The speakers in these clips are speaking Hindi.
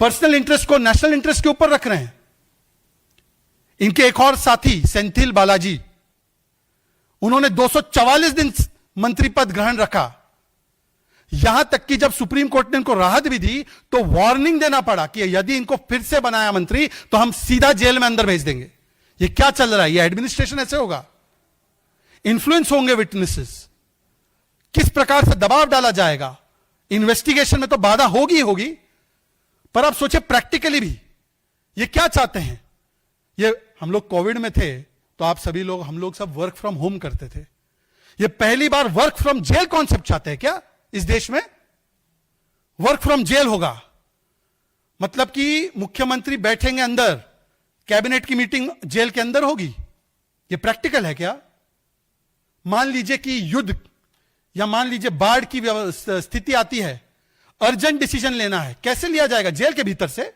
पर्सनल इंटरेस्ट को नेशनल इंटरेस्ट के ऊपर रख रहे हैं। इनके एक और साथी सेंथिल बालाजी, उन्होंने 244 दिन मंत्री पद ग्रहण रखा। यहां तक कि जब सुप्रीम कोर्ट ने इनको राहत भी दी तो वार्निंग देना पड़ा कि यदि इनको फिर से बनाया मंत्री तो हम सीधा जेल में अंदर भेज देंगे। ये क्या चल रहा है? ये एडमिनिस्ट्रेशन ऐसे होगा? इन्फ्लुएंस होंगे विटनेसेस, किस प्रकार से दबाव डाला जाएगा? इन्वेस्टिगेशन में तो बाधा होगी ही होगी, पर आप सोचिए प्रैक्टिकली भी ये क्या चाहते हैं। ये हम लोग कोविड में थे तो आप सभी लोग, हम लोग सब वर्क फ्रॉम होम करते थे। ये पहली बार वर्क फ्रॉम जेल कॉन्सेप्ट चाहते हैं क्या इस देश में? वर्क फ्रॉम जेल होगा मतलब कि मुख्यमंत्री बैठेंगे अंदर, कैबिनेट की मीटिंग जेल के अंदर होगी। ये प्रैक्टिकल है क्या? मान लीजिए कि युद्ध या मान लीजिए बाढ़ की स्थिति आती है, अर्जेंट डिसीजन लेना है, कैसे लिया जाएगा? जेल के भीतर से?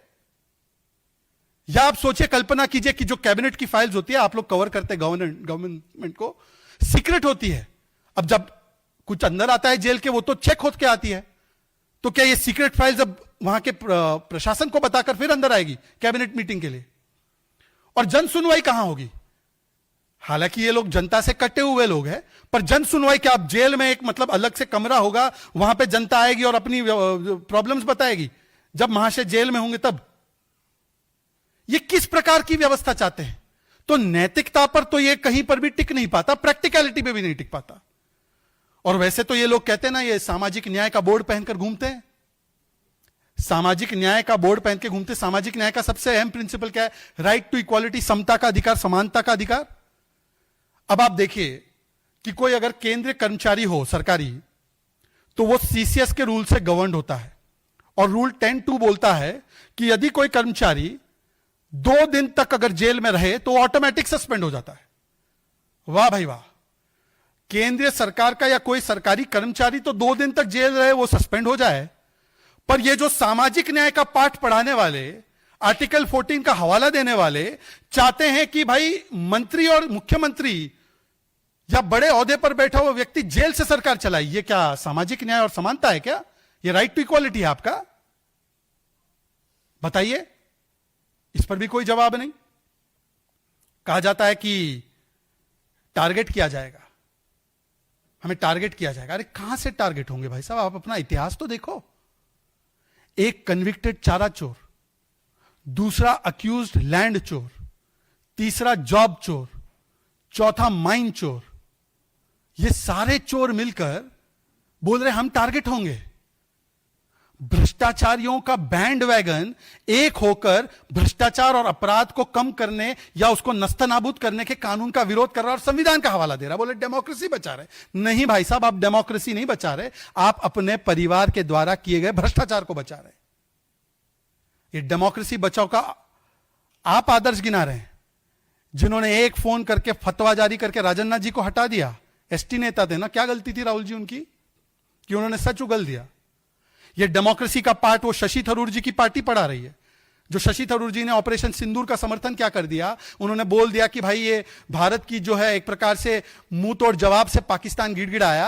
या आप सोचिए, कल्पना कीजिए कि जो कैबिनेट की फाइल्स होती है, आप लोग कवर करते हैं गवर्नमेंट को, सीक्रेट होती है। अब जब कुछ अंदर आता है जेल के, वो तो चेक होकर के आती है, तो क्या ये सीक्रेट फाइल्स अब वहां के प्रशासन को बताकर फिर अंदर आएगी कैबिनेट मीटिंग के लिए? और जन सुनवाई कहां होगी? हालांकि ये लोग जनता से कटे हुए लोग हैं, पर जन सुनवाई क्या? आप जेल में एक मतलब अलग से कमरा होगा, वहां पे जनता आएगी और अपनी प्रॉब्लम्स बताएगी जब महाशय जेल में होंगे तब? ये किस प्रकार की व्यवस्था चाहते हैं? तो नैतिकता पर तो ये कहीं पर भी टिक नहीं पाता, प्रैक्टिकलिटी पे भी नहीं टिक पाता। और वैसे तो ये लोग कहते हैं ना, ये सामाजिक न्याय का बोर्ड पहनकर घूमते हैं, सामाजिक न्याय का बोर्ड पहन के घूमते। सामाजिक न्याय का सबसे अहम प्रिंसिपल क्या है? राइट टू इक्वालिटी, समता का अधिकार, समानता का अधिकार। अब आप देखिए कि कोई अगर केंद्रीय कर्मचारी हो सरकारी, तो वो सीसीएस के रूल से गवर्न्ड होता है, और रूल 10(2) बोलता है कि यदि कोई कर्मचारी 2 दिन तक अगर जेल में रहे तो ऑटोमेटिक सस्पेंड हो जाता है। वाह भाई वाह! केंद्रीय सरकार का या कोई सरकारी कर्मचारी तो 2 दिन तक जेल रहे वो सस्पेंड हो जाए, पर ये जो सामाजिक न्याय का पाठ पढ़ाने वाले, आर्टिकल 14 का हवाला देने वाले चाहते हैं कि भाई मंत्री और मुख्यमंत्री या बड़े ओहदे पर बैठा हुआ व्यक्ति जेल से सरकार चलाए। ये क्या सामाजिक न्याय और समानता है क्या? ये राइट टू इक्वालिटी है आपका? बताइए। इस पर भी कोई जवाब नहीं। कहा जाता है कि टारगेट किया जाएगा, हमें टारगेट किया जाएगा। अरे कहां से टारगेट होंगे भाई साहब? आप अपना इतिहास तो देखो। एक कन्विक्टेड चारा चोर, दूसरा अक्यूज्ड लैंड चोर, तीसरा जॉब चोर, चौथा माइन चोर, ये सारे चोर मिलकर बोल रहे हम टारगेट होंगे। भ्रष्टाचारियों का बैंड वैगन एक होकर भ्रष्टाचार और अपराध को कम करने या उसको नस्तनाबूद करने के कानून का विरोध कर रहा है और संविधान का हवाला दे रहा है। बोले डेमोक्रेसी बचा रहे। नहीं भाई साहब, आप डेमोक्रेसी नहीं बचा रहे, आप अपने परिवार के द्वारा किए गए भ्रष्टाचार को बचा रहे। ये डेमोक्रेसी बचाओ का आप आदर्श गिना रहे हैं, जिन्होंने एक फोन करके फतवा जारी करके राजन्नाथ जी को हटा दिया। एसटी नेता थे ना, क्या गलती थी राहुल जी उनकी कि उन्होंने सच उगल दिया? ये डेमोक्रेसी का पार्ट वो शशि थरूर जी की पार्टी पढ़ा रही है। जो शशि थरूर जी ने ऑपरेशन सिंदूर का समर्थन क्या कर दिया, उन्होंने बोल दिया कि भाई ये भारत की जो है एक प्रकार से मुंह तोड़ जवाब से पाकिस्तान गिड़गिड़ाया,